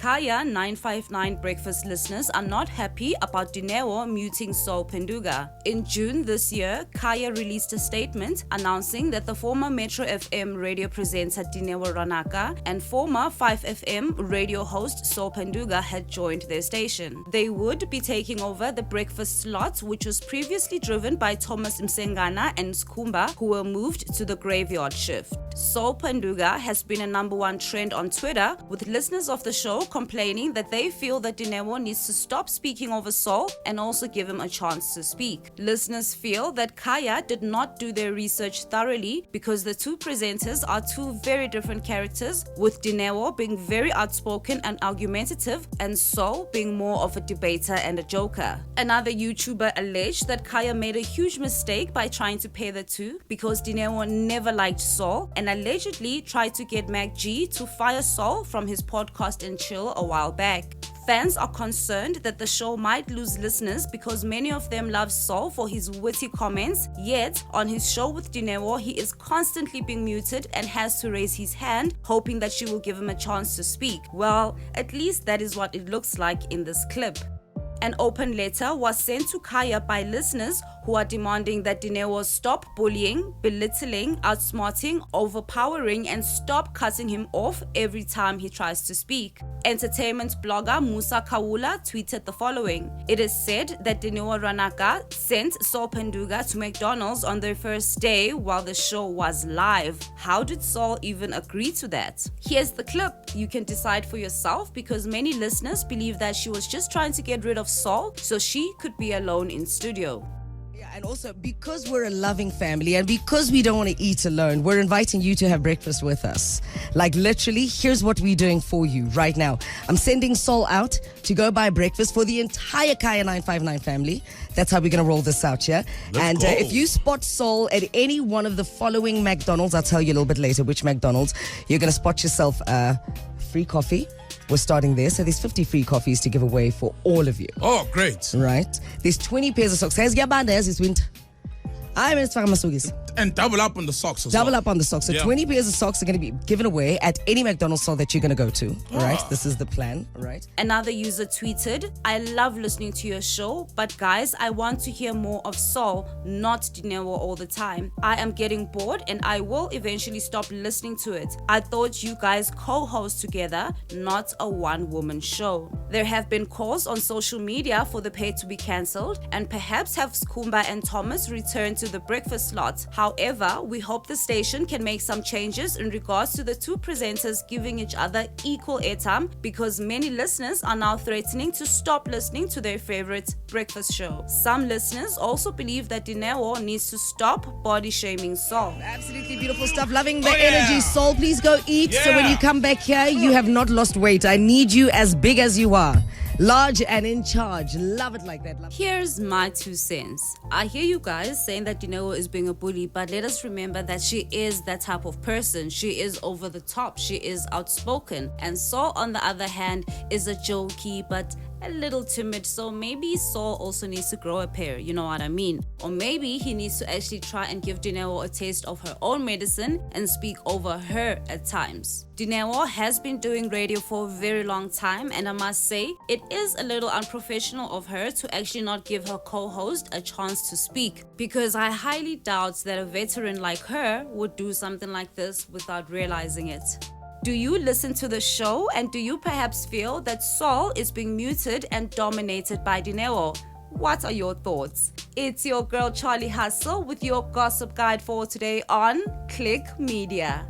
Kaya 959 Breakfast listeners are not happy about Dineo muting Soul Phenduka. In June this year, Kaya released a statement announcing that the former Metro FM radio presenter Dineo Ranaka and former 5FM radio host Soul Phenduka had joined their station. They would be taking over the breakfast slot, which was previously driven by Thomas Msengana and Skumba, who were moved to the graveyard shift. Soul Phenduka has been a #1 trend on Twitter, with listeners of the show complaining that they feel that Dineo needs to stop speaking over Soul and also give him a chance to speak. Listeners feel that Kaya did not do their research thoroughly because the two presenters are two very different characters, with Dineo being very outspoken and argumentative and Soul being more of a debater and a joker. Another YouTuber alleged that Kaya made a huge mistake by trying to pair the two because Dineo never liked Soul and allegedly tried to get Mac G to fire Soul from his podcast and chill a while back. Fans are concerned that the show might lose listeners because many of them love Soul for his witty comments, yet on his show with Dineo, he is constantly being muted and has to raise his hand, hoping that she will give him a chance to speak. Well, at least that is what it looks like in this clip. An open letter was sent to Kaya by listeners who are demanding that Dineo stop bullying, belittling, outsmarting, overpowering, and stop cutting him off every time he tries to speak. Entertainment blogger Musa Kawula tweeted the following. It is said that Dineo Ranaka sent Soul Phenduka to McDonald's on their first day while the show was live. How did Soul even agree to that? Here's the clip. You can decide for yourself because many listeners believe that she was just trying to get rid of Soul so she could be alone in studio. And also, because we're a loving family and because we don't want to eat alone, we're inviting you to have breakfast with us. Like literally, here's what we're doing for you right now. I'm sending Soul out to go buy breakfast for the entire Kaya 959 family. That's how we're going to roll this out, yeah? Let's go. If you spot Soul at any one of the following McDonald's, I'll tell you a little bit later which McDonald's, you're going to spot yourself free coffee. We're starting there. So there's 50 free coffees to give away for all of you. Oh, great. Right. There's 20 pairs of socks. Guys, it's winter. I'm in Masugis. And double up on the socks as Double well. up on the socks. So Yeah. 20 pairs of socks are going to be given away at any McDonald's store that you're going to go to. Right? This is the plan. Right? Another user tweeted, I love listening to your show, but guys, I want to hear more of Soul, not Dineo all the time. I am getting bored and I will eventually stop listening to it. I thought you guys co-host together, not a one-woman show. There have been calls on social media for the pair to be cancelled and perhaps have Skumba and Thomas return to the breakfast slot. However, we hope the station can make some changes in regards to the two presenters giving each other equal airtime because many listeners are now threatening to stop listening to their favorite breakfast show. Some listeners also believe that Dineo needs to stop body shaming Soul. Absolutely beautiful stuff. Loving the energy, Soul. Please go eat. So when you come back here, you have not lost weight. I need you as big as you are. Large and in charge. Love it like that. Here's my 2 cents. I hear you guys saying that Dineo is being a bully, but let us remember that she is that type of person. She is over the top. She is outspoken. And Soul, on the other hand, is a jokey but a little timid. So maybe Soul also needs to grow a pair, you know what I mean? Or maybe he needs to actually try and give Dineo a taste of her own medicine and speak over her at times. Dineo has been doing radio for a very long time, and I must say, it is a little unprofessional of her to actually not give her co-host a chance to speak, because I highly doubt that a veteran like her would do something like this without realizing it. Do you listen to the show, and do you perhaps feel that Soul is being muted and dominated by Dineo? What are your thoughts? It's your girl Charlie Hustle with your gossip guide for today on Click Media.